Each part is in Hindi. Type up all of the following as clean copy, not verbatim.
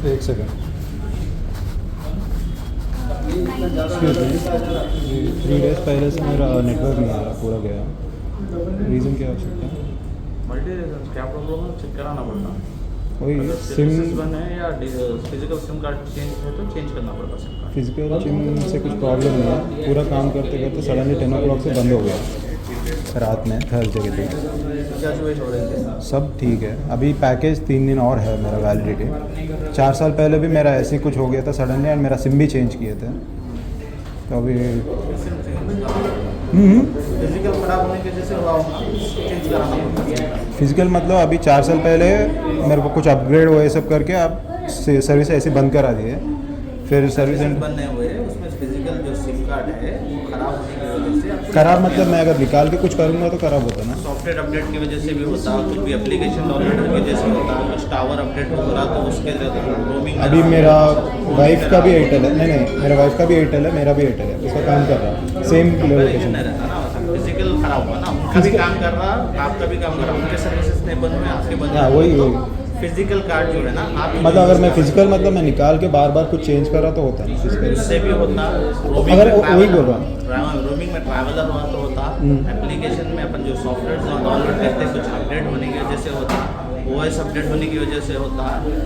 एक सेकंड 3 डेज पहले से मेरा नेटवर्क नहीं आ रहा, पूरा गया। रीज़न क्या हो सकता है? मल्टी रीजन क्या प्रॉब्लम है, चेक कराना पड़ता है। वही सिम सिम बन है या फिजिकल सिम कार्ड चेंज है तो चेंज करना पड़ता सिम कार्ड। फिजिकल सिम से कुछ प्रॉब्लम नहीं है, पूरा काम करते करते सडनली 10 o'clock से बंद हो गया रात में, थर्सडे के दिन। क्या सिचुएशन हो रही है? सब ठीक है। अभी पैकेज 3 दिन और है मेरा वैलिडिटी। 4 साल पहले भी मेरा ऐसे ही कुछ हो गया था सडनली, एंड मेरा सिम भी चेंज किए थे। तो अभी फिजिकल खराब होने की वजह से हुआ होगा, चेंज कराना पड़ता है। फिजिकल मतलब अभी 4 साल पहले मेरे को कुछ अपग्रेड हुए सब करके आप सर्विस ऐसे बंद करा दिए, फिर सर्विस बनने हुए उसमें फिजिकल जो सिम कार्ड है वो खराब होने की वजह से खराब मतलब मैं अगर निकाल के कुछ करूँगा तो खराब होता ना। सॉफ्टवेयर अपडेट की वजह से भी होता है, कुछ भी एप्लीकेशन डाउनलोड की वजह से होता है, कुछ टावर अपडेट हो रहा तो उसके रोमिंग। अभी मेरा वाइफ का भी एयरटेल है, नहीं मेरा वाइफ का भी एयरटेल है, मेरा भी एयरटेल है, उसका काम कर रहा है सेम लोकेशन। फिजिकल खराब हुआ ना, उनका भी काम कर रहा, आपका भी काम कर रहा, उनके सर्विसेज नहीं बंद हुए, आपके बंद। हाँ वही फिजिकल कार्ड जो है ना आप मतलब अगर मैं फिजिकल मतलब मैं निकाल के बार बार कुछ चेंज कर रहा तो होता है फिजिकल। उससे भी होता, अगर वही बोल रहा हूँ रोमिंग में ट्रैवलर हुआ तो होता, एप्लीकेशन में अपन जो सॉफ्टवेयर डाउनलोड करते हैं कुछ अपडेट होने की वजह से होता, ओएस अपडेट होने की वजह से होता,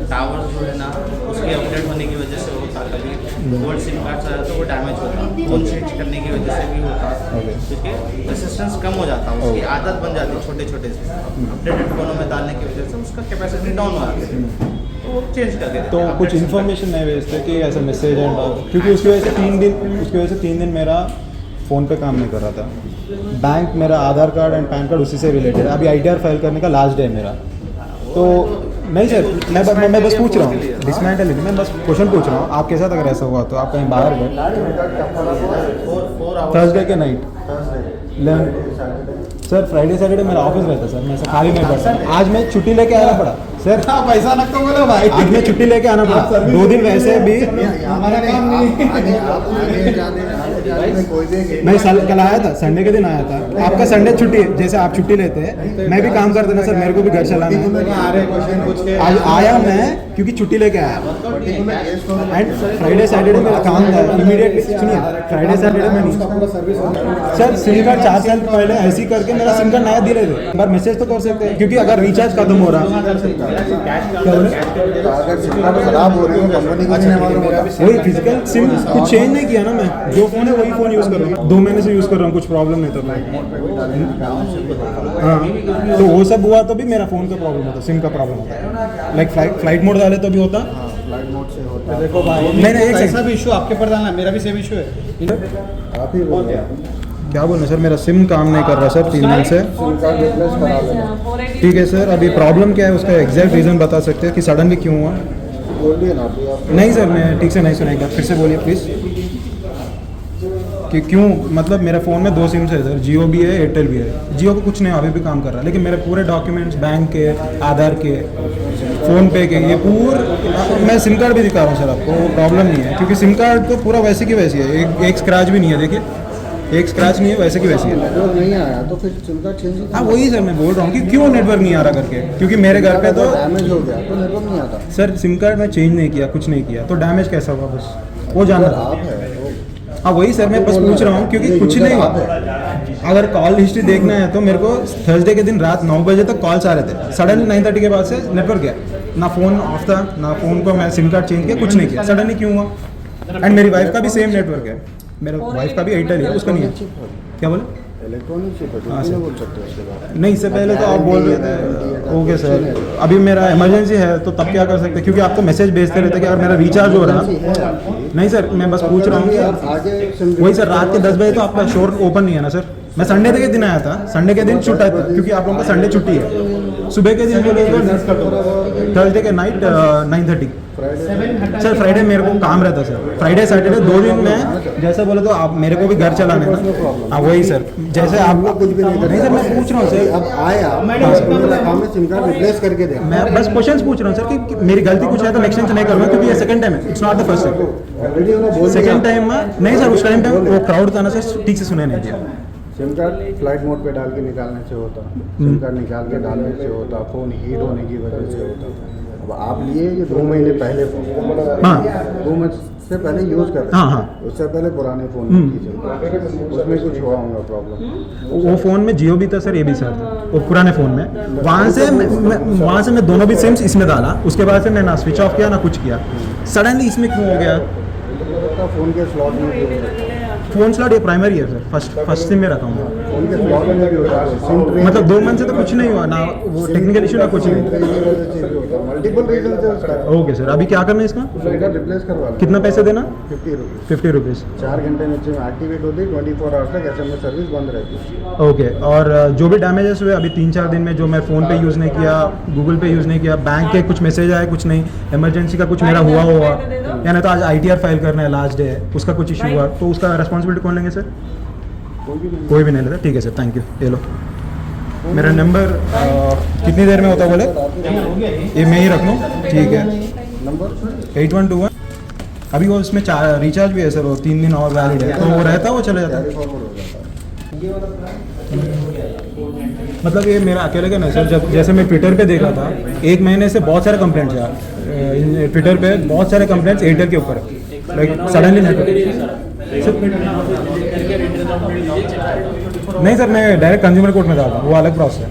टावर जो है ना उसके अपडेट होने की वजह से होता, कभी ओल्ड सिम कार्ड आया तो वो डैमेज होता, फोन चेंज करने की वजह से भी होता, क्योंकि रेसिस्टेंस कम हो जाता, उसकी आदत बन जाती छोटे छोटे से अपडेटेड फोनों में डालने की वजह से उसका कैपेसिटी डाउन हो जाती है, तो वो चेंज कर देते। तो कुछ इन्फॉर्मेशन नहीं भेजते कि ऐसा मैसेज एंड ऑल, क्योंकि उसकी वजह से 3 दिन मेरा फ़ोन पे काम नहीं कर रहा था। बैंक मेरा आधार कार्ड एंड पैन कार्ड उसी से रिलेटेड है। अभी ITR फाइल करने का लास्ट डे है मेरा। तो नहीं सर मैं बस पूछ रहा हूँ, डिसमेंटल नहीं, मैं बस क्वेश्चन पूछ रहा हूँ आपके साथ अगर ऐसा हुआ तो आप कहीं बाहर गए थर्सडे के नाइट सर, फ्राइडे सैटरडे मेरा ऑफिस रहता सर, मैं खाली नहीं पड़ता। आज मैं छुट्टी लेके आना पड़ा सर, पैसा लगता बोलो भाई, आज मैं छुट्टी लेके आना पड़ा 2 दिन वैसे भी। हमारा काम नहीं। मैं कल आया था, संडे के दिन आया था। आपका संडे छुट्टी, जैसे आप छुट्टी लेते हैं मैं भी काम करता ना सर, मेरे को भी घर चलाना है। आज आया मैं क्योंकि छुट्टी लेके आया, एंड फ्राइडे सैटरडे मेरा काम था इमीडिएटली। सुनिए, फ्राइडे सैटरडे में नहीं सर, सिम कार्ड 4 साल पहले ऐसे ही करके मेरा सिम कार्ड नया दिले थे, एक बार मैसेज तो कर सकते हैं, क्योंकि अगर रिचार्ज खत्म हो रहा खराब हो रही है कंपनी की, वही फिजिकल सिम कुछ चेंज नहीं किया ना, मैं जो फ़ोन है वही फ़ोन यूज़ कर रहा हूँ, 2 महीने से यूज़ कर रहा हूँ, कुछ प्रॉब्लम नहीं था। हाँ, तो वो सब हुआ तो भी मेरा फ़ोन का प्रॉब्लम होता, सिम का प्रॉब्लम होता, लाइक फ्लाइट मोड डाले तो भी होता। फ्लाइट मोड से होता है। देखो भाई, नहीं ऐसा भी इशू आपके पर डालना, मेरा भी सेम इशू है। आप ही बोल क्या बोलना सर, मेरा सिम काम नहीं कर रहा सर 3 दिन से। सिम कार्ड रिप्लेस करा देना। ठीक है सर, अभी प्रॉब्लम क्या है उसका एग्जैक्ट रीज़न बता सकते हैं कि सडनली क्यों हुआ? बोलिए ना आप। नहीं सर, मैं ठीक से नहीं सुना, एक बार फिर से बोलिए प्लीज़, कि क्यों? मतलब मेरे फ़ोन में 2 सिम्स है सर, जियो भी है, एयरटेल भी है। जियो को कुछ नहीं, अभी भी काम कर रहा है, लेकिन मेरे पूरे डॉक्यूमेंट्स बैंक के, आधार के, फ़ोन पे के, ये पूरे मैं सिम कार्ड भी दिखा रहा हूँ सर आपको, प्रॉब्लम नहीं है, क्योंकि सिम कार्ड तो पूरा वैसे की वैसी है, एक स्क्रैच भी नहीं है, देखिए एक स्क्रैच नहीं है, वैसे की वैसी है। नेटवर्क नहीं आया तो फिर सिम कार्ड चेंज ही। हाँ वही सर मैं बोल रहा हूँ कि क्यों नेटवर्क नहीं आ रहा करके, क्योंकि मेरे घर पे तो डैमेज हो गया तो नेटवर्क नहीं आता सर, सिम कार्ड मैं चेंज नहीं किया, कुछ नहीं किया, तो डैमेज कैसा हुआ बस वो जानना था। आप है हाँ वही सर मैं बस पूछ रहा हूँ, क्योंकि कुछ नहीं हुआ। अगर कॉल हिस्ट्री देखना है तो मेरे को थर्सडे के दिन रात 9 बजे तक कॉल्स आ रहे थे, सडनली 9:30 के बाद से नेटवर्क गया, ना फ़ोन ऑफ था, ना फ़ोन को मैं सिम कार्ड चेंज किया, कुछ नहीं किया, सडनली क्यों हुआ? एंड मेरी वाइफ का भी सेम नेटवर्क है, मेरे वाइफ का भी एयरटेल है, उसका नहीं है। क्या बोले? इलेक्ट्रॉनिक चिप है, हाँ सर, बोल सकते हैं उसके बारे में। नहीं इससे पहले तो आप बोल रहे थे। ओके सर, अभी मेरा इमरजेंसी है तो तब क्या कर सकते हैं, क्योंकि आप तो मैसेज भेजते रहते कि अगर मेरा रिचार्ज हो रहा। नहीं सर, मैं बस पूछ रहा हूँ कि वही सर, रात के 10 बजे तो आपका शोर ओपन नहीं है ना सर? मैं संडे के दिन आया था, संडे के दिन छुट्टा था, क्योंकि आप लोगों का संडे छुट्टी है। सुबह के दिन बोले तो थर्सडे के नाइट 9:30 सर, फ्राइडे मेरे को काम रहता सर, फ्राइडे सैटरडे 2 दिन में जैसे बोले तो आप मेरे को भी घर चलाने ना। हाँ वही सर, जैसे आपका कुछ भी नहीं सर, मैं पूछ रहा हूँ सर, अब आया मेरा काम है सिम कार्ड रिप्लेस करके दे। मैं बस क्वेश्चंस पूछ रहा हूँ सर कि मेरी गलती कुछ है तो नेक्स्ट टाइम से नहीं करूँगा, क्योंकि ये सेकंड टाइम है, it's not the first time. Second time में नहीं सर, उस टाइम पे वो क्राउड था ना सर, ठीक से सुने नहीं दिया। सिम कार्ड फ्लाइट मोड पे डाल के निकालने से होता, सिम कार्ड निकाल के डालने से होता, फ़ोन हीट होने की वजह से होता। अब आप लिए ये 2 महीने पहले फ़ोन, हाँ 2 महीने से पहले यूज़ कर रहे थे। हाँ हाँ उससे पहले पुराने फ़ोन में कीजिए, उसमें कुछ हुआ होगा प्रॉब्लम। वो फ़ोन में जियो भी था सर, ये भी सर वो पुराने फ़ोन में। वहाँ से मैं दोनों भी सिम्स इसमें डाला, उसके बाद से मैं ना स्विच ऑफ किया ना कुछ किया। सडनली इसमें क्यों हो गया? फ़ोन के स्लॉट में भी हो सकता है। फ़ोन स्लॉट ये प्राइमरी है सर, फर्स्ट सिम में रखा हूँ। फ़ोन के स्लॉट में भी होता है, सिम ट्रे मतलब 2 मंथ से तो कुछ नहीं हुआ ना, वो टेक्निकल इशू ना कुछ नहीं। मल्टीपल रीजन से उसका ओके सर, अभी क्या करना है इसका? उसका रिप्लेस करवा लो। कितना पैसे देना? 50 रुपीज़। 50 रुपीज़। 4 घंटे में एक्टिवेट होती है, 24 आवर्स तक SMS सर्विस बंद रहती है। ओके, और जो भी डैमेजेस हुए अभी 3-4 दिन में, जो मैं फ़ोन पे यूज़ नहीं किया, गूगल पे यूज़ नहीं किया, बैंक के कुछ मैसेज आए कुछ नहीं, इमरजेंसी का कुछ मेरा हुआ या नहीं तो आज ITR फाइल करना है, लास्ट डे है, उसका कुछ इशू हुआ तो उसका रिस्पॉन्सिबिलिटी कौन लेंगे सर? कोई भी नहीं लेता। ठीक है सर, थैंक यू। ये लो मेरा नंबर। कितनी देर में होता बोले? ये मैं ही रख लूँ? ठीक है। नंबर 8121। अभी वो इसमें रिचार्ज भी है सर, वो 3 दिन और वैलिड है, तो वो रहता है, वो चले जाता है। फॉरवर्ड हो जाता है। मतलब ये मेरा अकेले का नहीं सर, जब जैसे मैं ट्विटर पे देख रहा था 1 महीने से बहुत सारे कंप्लेंट्स यार, ट्विटर पे बहुत सारे कंप्लेंट्स एयरटेल के ऊपर है, लाइक सडनली नहीं सर, मैं डायरेक्ट कंज्यूमर कोर्ट में जाता हूँ, वो अलग प्रोसेस है।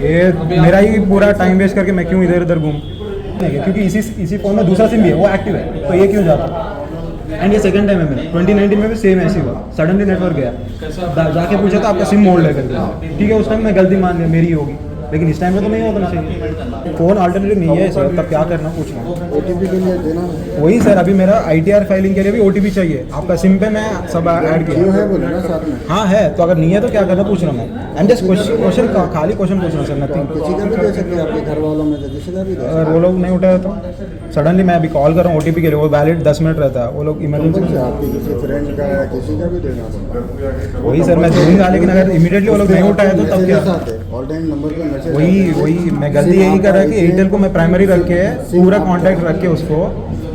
ये मेरा ही पूरा टाइम वेस्ट करके मैं क्यों इधर उधर घूम, क्योंकि इसी फ़ोन में दूसरा सिम भी है, वो एक्टिव है, तो ये क्यों जाता? एंड ये सेकंड टाइम है मेरा। 2019 में भी सेम ऐसी हुआ, सडनली नेटवर्क गया, जाके पूछा था आपका सिम मोड़ लेकर, ठीक है उस टाइम मैं गलती मान लिया मेरी होगी, लेकिन इस टाइम में तो नहीं होना चाहिए। फ़ोन अल्टरनेटिव नहीं है सर, तब क्या करना पूछ रहा हूँ। OTP के लिए देना है। वही सर, अभी मेरा ITR फाइलिंग के लिए भी OTP चाहिए, आपका सिम पे मैं सब ऐड जियो किया। है बोले ना साथ में। हाँ है, तो अगर नहीं है तो क्या करना पूछ रहा हूँ मैं। आई एम जस्ट क्वेश्चन, खाली क्वेश्चन पूछ रहा हूँ सर, नथिंग। किसी का भी दे सकते हैं, आपके घर वालों में से किसी का भी दे सकते अगर वो लोग नहीं उठाए तो सडनली मैं अभी कॉल कर रहा हूँ OTP के लिए, वो वैलिड 10 मिनट रहता है, वो लोग हैं। इमरजेंसी। आपके किसी फ्रेंड का या किसी का भी देना पड़ता है। वही सर मैं दूंगा, लेकिन अगर इमीडिएटली वो लोग नहीं उठाए तो तब क्या? ऑल टाइम नंबर पे मैसेज वही मैं गलती यही कर रहा है कि एयरटेल को मैं प्राइमरी रख के पूरा कांटेक्ट रख के उसको,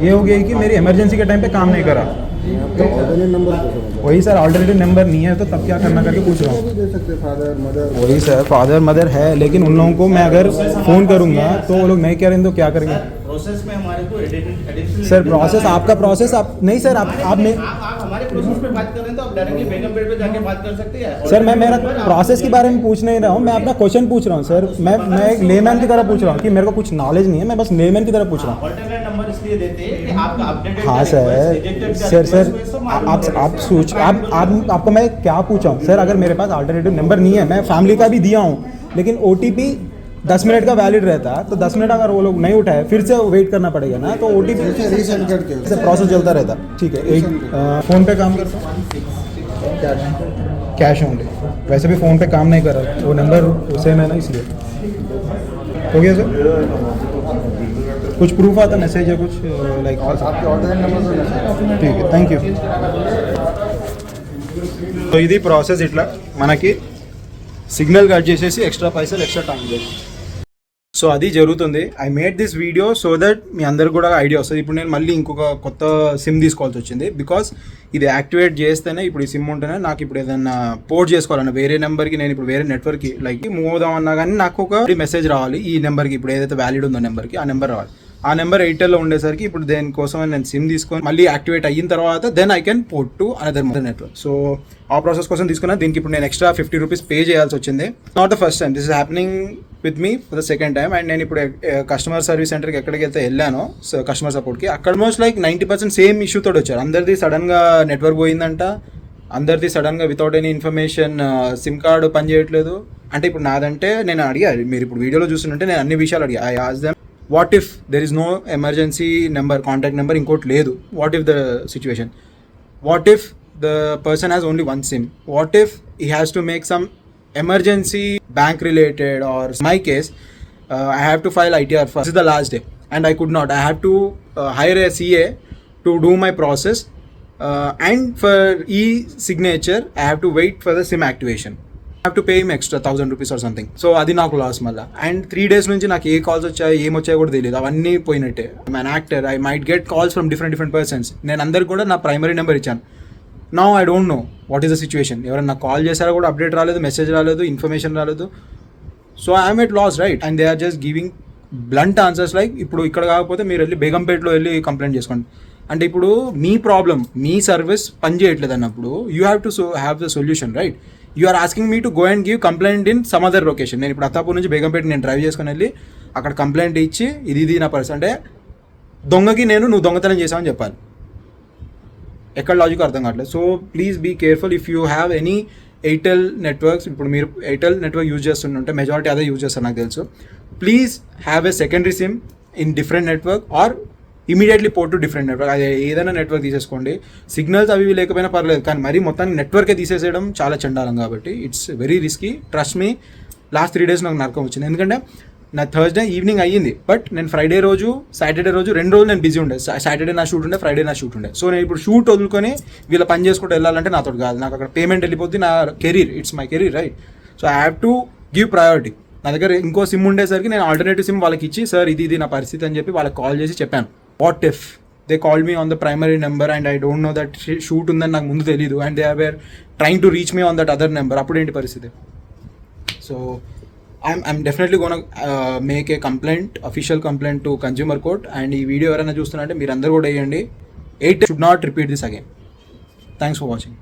ये हो गया कि मेरी इमरजेंसी के टाइम पे काम नहीं करा। ऑल्टरनेट नंबर पूछो। वही सर, ऑल्टरनेटिव नंबर नहीं है तो तब क्या करना करके पूछ रहा हूँ। भी दे सकते फादर मदर। वही सर, फादर मदर है, लेकिन उन लोगों को मैं अगर फ़ोन करूँगा तो वो लोग नहीं करेंगे तो क्या करेंगे? प्रोसेस में हमारे को एडिशनल सर प्रोसेस, आपका प्रोसेस आप नहीं सर, आप नहीं आप हमारे प्रोसेस पे बात कर रहे हैं तो आप डायरेक्टली बेगम पेड़ पे जाके बात कर सकते हैं। सर, मैं मेरा प्रोसेस के बारे में पूछ नहीं रहा हूँ, मैं अपना क्वेश्चन पूछ रहा हूँ सर। मैं एक लेमैन की तरह पूछ रहा हूँ कि मेरे को कुछ नॉलेज नहीं है, मैं बस लेमैन की तरह पूछ रहा हूँ। ऑल्टरनेट नंबर इसलिए देते हैं कि आपका अपडेटेड हाँ सर, आप सोच आपको मैं क्या पूछा हूँ सर? अगर मेरे पास अल्टरनेटिव नंबर नहीं है, मैं फैमिली का भी दिया हूँ, लेकिन OTP 10 मिनट का वैलिड रहता है, तो 10 मिनट अगर वो लोग नहीं उठाए फिर से वेट करना पड़ेगा ना, तो OTP रीसेंड करते हो। से प्रोसेस चलता रहता। ठीक है, एक फ़ोन पे काम करता हूँ, कैश ओनली। वैसे भी फ़ोन पे काम नहीं कर रहा, वो नंबर सेम है ना, इसलिए। हो गया सर? कुछ प्रूफ आता मैसेज है कुछ लाइक? आपके ऑल्टरनेट नंबर पे मैसेज। ठीक है, థ్యాంక్ యూ। సో ఇది ప్రాసెస్ ఇట్లా మనకి సిగ్నల్ కట్ చేసేసి ఎక్స్ట్రా పైసలు ఎక్స్ట్రా టైం లేదు. సో అది జరుగుతుంది. I made this video so that మీ అందరికి కూడా ఐడియా వస్తుంది. ఇప్పుడు నేను మళ్ళీ ఇంకొక కొత్త సిమ్ తీసుకోవాల్సి వచ్చింది, బికాస్ ఇది యాక్టివేట్ చేస్తేనే ఇప్పుడు ఈ సిమ్ ఉంటేనే నాకు ఇప్పుడు ఏదైనా పోర్ట్ చేసుకోవాలన్నా వేరే నెంబర్కి, నేను ఇప్పుడు వేరే నెట్వర్క్కి లైక్ మూవ్ అవుదామన్నా కానీ నాకు ఒక మెసేజ్ రావాలి ఈ నెంబర్కి, ఇప్పుడు ఏదైతే వ్యాలిడ్ ఉందో నెంబర్కి ఆ నెంబర్ రావాలి. ఆ నెంబర్ ఎయిర్టెల్లో ఉండేసరికి ఇప్పుడు దేనికోసం నేను సిమ్ తీసుకొని మళ్ళీ యాక్టివేట్ అయిన తర్వాత then I can port to another network. So ఆ ప్రాసెస్ కోసం తీసుకున్నా. దీనికి ఇప్పుడు నేను ఎక్స్ట్రా 50 రూపీస్ పే చేయాల్సి వచ్చింది. Not the first time, this is happening with me for the second time. And నేను ఇప్పుడు కస్టమర్ సర్వీస్ సెంటర్కి ఎక్కడికి వెళ్తే వెళ్ళానో కస్టమర్ సపోర్ట్కి, అక్కడ మోస్ట్ లైక్ 90% సేమ్ ఇష్యూ తోటి వచ్చారు. అందరిది సడన్గా నెట్వర్క్ పోయిందంట, అందరిది సడన్గా without any information SIM card పనిచేయట్లేదు. అంటే ఇప్పుడు నాదంటే నేను అడిగాను, మీరు ఇప్పుడు వీడియోలో చూస్తుంటే నేను అన్ని విషయాలు అడిగా. I asked them what if there is no emergency number, contact number ఇంకోటి లేదు, what if the situation, what if the person has only one SIM, what if he has to make some emergency bank related or my case I have to file ITR first. This is the last day and I could not. I have to hire a CA to do my process and for e-signature I have to wait for the SIM activation. I have to pay him extra 1000 rupees or something. So అది నాకు లాస్ మళ్ళీ. అండ్ 3 days నుంచి నాకు ఏ కాల్స్ వచ్చాయి ఏమొచ్చాయో కూడా తెలియదు, అవన్నీ పోయినట్టే. I'm actor, I might get calls from different persons. నేను అందరికి కూడా నా ప్రైమరీ నెంబర్ ఇచ్చాను. Now I don't know what is the situation. ఎవరైనా కాల్ చేశారో కూడా అప్డేట్ రాలేదు, మెసేజ్ రాలేదు, ఇన్ఫర్మేషన్ రాలేదు. So I'm at loss, right? And they are just giving blunt answers like ఇప్పుడు ఇక్కడ కాకపోతే మీరు వెళ్ళి బేగంపేటలో వెళ్ళి కంప్లైంట్ చేసుకోండి. అంటే ఇప్పుడు మీ ప్రాబ్లం, మీ సర్వీస్ పని చేయట్లేదు అన్నప్పుడు you have to have the solution, right? You are asking me to go and give complaint in some other location. నేను ఇప్పుడు అత్తాపూర్ నుంచి బేగంపేట నేను డ్రైవ్ చేసుకుని వెళ్ళి అక్కడ కంప్లైంట్ ఇచ్చి ఇది నా పరిస్థితి అంటే దొంగకి నువ్వు దొంగతనం చేసావని చెప్పాలి. ఎక్కడ లాజిక్ అర్థం కావట్లేదు. So please be careful if you have any Airtel networks. ఇప్పుడు మీరు ఎయిర్టెల్ నెట్వర్క్ యూజ్ చేస్తుంటే మెజారిటీ అదే యూజ్ చేస్తారు నాకు తెలుసు. Please have a secondary SIM in different network or immediately port to different network. అది ఏదైనా నెట్వర్క్ తీసేసుకోండి. సిగ్నల్స్ అవి లేకపోయినా పర్లేదు, కానీ మరీ మొత్తానికి నెట్వర్కే తీసేసేయడం చాలా చండాలం. కాబట్టి it's very risky. Trust me, last 3 days నాకు నరకం వచ్చింది. ఎందుకంటే నా థర్స్డే ఈవినింగ్ అయ్యింది, బట్ నేను ఫ్రైడే రోజు, సాటర్డే రోజు 2 రోజులు నేను బిజీ ఉండే. సాటర్డే నా షూట్ ఉండే, ఫ్రైడే నా షూట్ ఉండే. సో నేను ఇప్పుడు షూట్ వదులుకొని వీళ్ళ పని చేసుకుంటూ వెళ్ళాలంటే నాతో కాదు. నాకు అక్కడ పేమెంట్ వెళ్ళిపోద్ది, నా career, it's my career, right? So I have to give priority. నా దగ్గర ఇంకో సిమ్ ఉండేసరికి నేను ఆల్టర్నేటివ్ సిమ్ వాళ్ళకి ఇచ్చి, సార్ ఇది నా పరిస్థితి అని చెప్పి వాళ్ళకి కాల్ చేసి చెప్పాను. What if they call me on the primary number and I don't know that shoot ఉందని నాకు ముందు తెలీదు and they were trying to reach me on that other number. అప్పుడు ఏంటి పరిస్థితి? So I'm definitely gonna make a complaint, official complaint to Consumer Court. And ఈ వీడియో ఎవరైనా చూస్తున్నారంటే మీరు అందరూ కూడా వేయండి. 8 should not repeat this again. Thanks for watching.